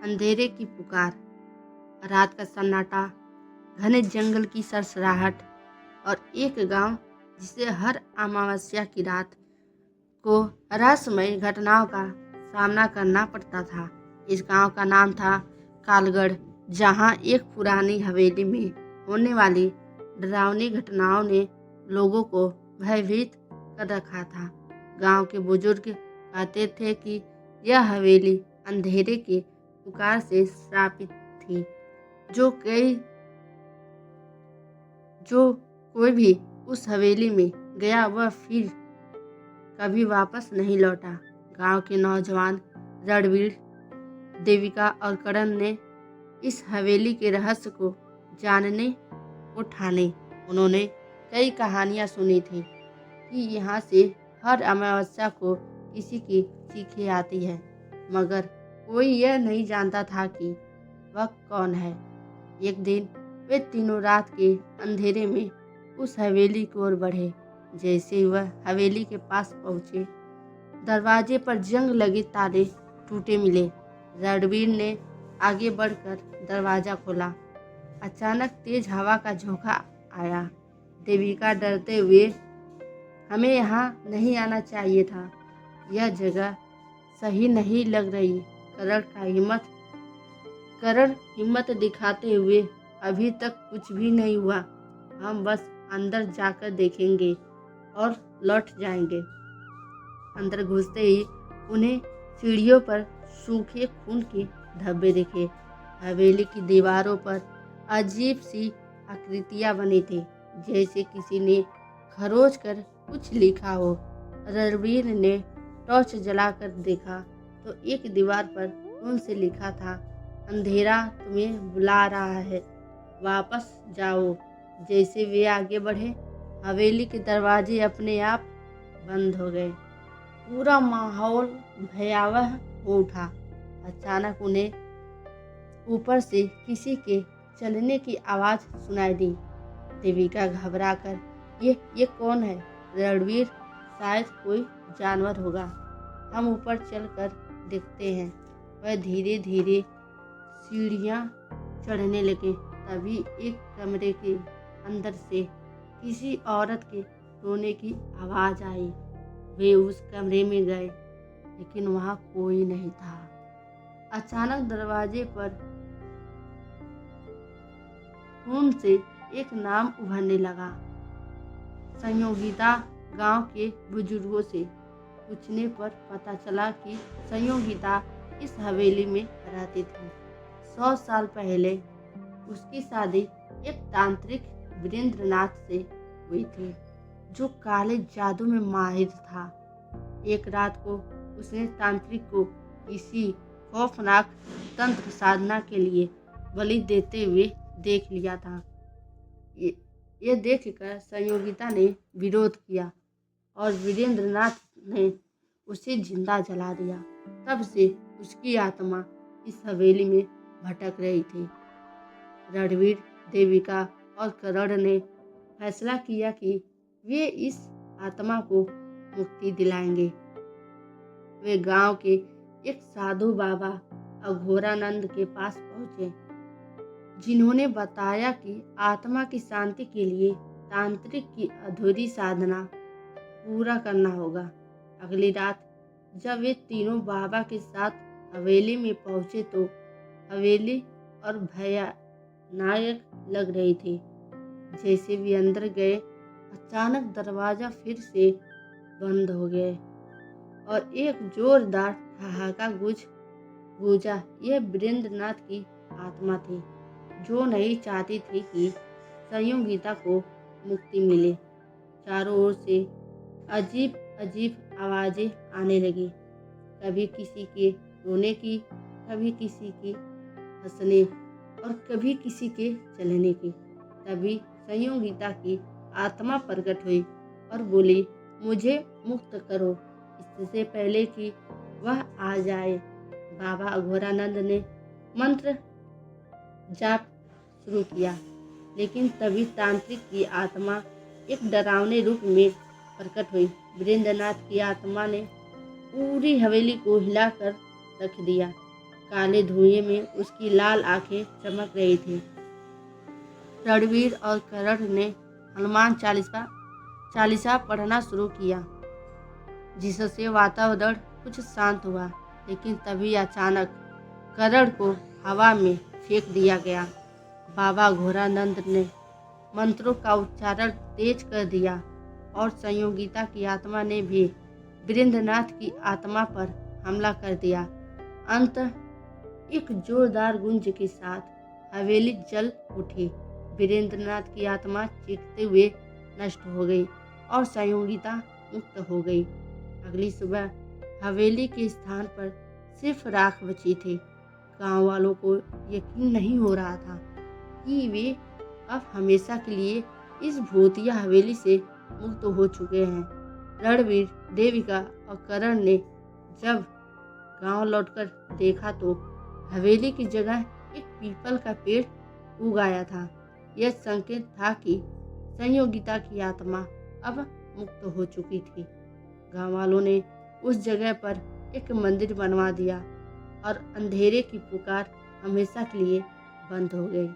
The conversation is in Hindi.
अंधेरे की पुकार, रात का सन्नाटा, घने जंगल की सरसराहट और एक गांव जिसे हर अमावस्या की रात को रहस्यमय घटनाओं का सामना करना पड़ता था। इस गांव का नाम था कालगढ़, जहां एक पुरानी हवेली में होने वाली डरावनी घटनाओं ने लोगों को भयभीत कर रखा था। गांव के बुजुर्ग कहते थे कि यह हवेली अंधेरे के पुकार से श्रापित थी, जो कोई भी उस हवेली में गया वह फिर कभी वापस नहीं लौटा। गांव के नौजवान रणवीर, देविका और करण ने इस हवेली के रहस्य को जानने को ठाने। उन्होंने कई कहानियां सुनी थी कि यहाँ से हर अमावस्या को किसी की चीखें आती है, मगर कोई यह नहीं जानता था कि वह कौन है। एक दिन वे तीनों रात के अंधेरे में उस हवेली की ओर बढ़े। जैसे ही वह हवेली के पास पहुंचे, दरवाजे पर जंग लगे ताले टूटे मिले। रणवीर ने आगे बढ़कर दरवाजा खोला। अचानक तेज हवा का झोंका आया। देविका डरते हुए, हमें यहाँ नहीं आना चाहिए था, यह जगह सही नहीं लग रही। करण हिम्मत दिखाते हुए, अभी तक कुछ भी नहीं हुआ, हम बस अंदर जाकर देखेंगे और लौट जाएंगे। अंदर घुसते ही उन्हें सीढ़ियों पर सूखे खून के धब्बे दिखे। हवेली की दीवारों पर अजीब सी आकृतियां बनी थी, जैसे किसी ने खरोच कर कुछ लिखा हो। रणवीर ने टॉर्च जलाकर देखा तो एक दीवार पर खून से लिखा था, अंधेरा तुम्हें बुला रहा है, वापस जाओ। जैसे वे आगे बढ़े, हवेली के दरवाजे अपने आप बंद हो गए। पूरा माहौल भयावह हो उठा। अचानक उन्हें ऊपर से किसी के चलने की आवाज़ सुनाई दी। देविका घबराकर, ये कौन है? रणवीर, शायद कोई जानवर होगा, हम ऊपर चलकर देखते हैं। वह धीरे धीरे सीढ़ियाँ चढ़ने लगे। तभी एक कमरे के अंदर से किसी औरत के रोने की आवाज़ आई। वे उस कमरे में गए, लेकिन वहाँ कोई नहीं था। अचानक दरवाजे पर खून से एक नाम उभरने लगा। संयोगिता। गांव के बुजुर्गों से पूछने पर पता चला कि संयोगिता इस हवेली में रहती थी। 100 साल पहले उसकी शादी एक तांत्रिक वीरेंद्रनाथ से हुई थी, जो काले जादू में माहिर था। एक रात को उसने तांत्रिक को किसी खौफनाक तंत्र साधना के लिए बलि देते हुए देख लिया था। ये देखकर संयोगिता ने विरोध किया और वीरेंद्रनाथ ने उसे जिंदा जला दिया। तब से उसकी आत्मा इस हवेली में भटक रही थी। रणवीर, देविका और करण ने फैसला किया कि वे इस आत्मा को मुक्ति दिलाएंगे। वे गांव के एक साधु बाबा अघोरानंद के पास पहुंचे, जिन्होंने बताया कि आत्मा की शांति के लिए तांत्रिक की अधूरी साधना पूरा करना होगा। अगली रात जब वे तीनों बाबा के साथ हवेली में पहुंचे तो हवेली और भयानक लग रही थी। जैसे वे अंदर गए, अचानक दरवाजा फिर से बंद हो गए और एक जोरदार ठहाका गूंजा। यह वीरेंद्रनाथ की आत्मा थी, जो नहीं चाहती थी कि संयोगिता को मुक्ति मिले। चारों ओर से अजीब अजीब आवाज़ें आने लगी, कभी किसी के रोने की, कभी किसी की हंसने और कभी किसी के चलने की। तभी संयोगिता की आत्मा प्रकट हुई और बोली, मुझे मुक्त करो, इससे पहले कि वह आ जाए। बाबा अघोरानंद ने मंत्र जाप शुरू किया, लेकिन तभी तांत्रिक की आत्मा एक डरावने रूप में प्रकट हुई। वीरेंद्रनाथ की आत्मा ने पूरी हवेली को हिलाकर रख दिया। काले धुएं में उसकी लाल आंखें चमक रही थी। रणवीर और करण ने हनुमान चालीसा पढ़ना शुरू किया, जिससे वातावरण कुछ शांत हुआ। लेकिन तभी अचानक करण को हवा में फेंक दिया गया। बाबा घोरानंद ने मंत्रों का उच्चारण तेज कर दिया और संयोगिता की आत्मा ने भी वीरेंद्रनाथ की आत्मा पर हमला कर दिया। अंततः एक जोरदार गूंज के साथ हवेली जल उठी। वीरेंद्रनाथ की आत्मा चीखते हुए नष्ट हो गई और संयोगिता मुक्त हो गई। अगली सुबह हवेली के स्थान पर सिर्फ राख बची थी। गांव वालों को यकीन नहीं हो रहा था कि वे अब हमेशा के लिए इस भूतिया हवेली से मुक्त हो चुके हैं। रणवीर, देविका और करण ने जब गांव लौटकर देखा तो हवेली की जगह एक पीपल का पेड़ उग आया था। यह संकेत था कि संयोगिता की आत्मा अब मुक्त हो चुकी थी। गांव वालों ने उस जगह पर एक मंदिर बनवा दिया और अंधेरे की पुकार हमेशा के लिए बंद हो गई।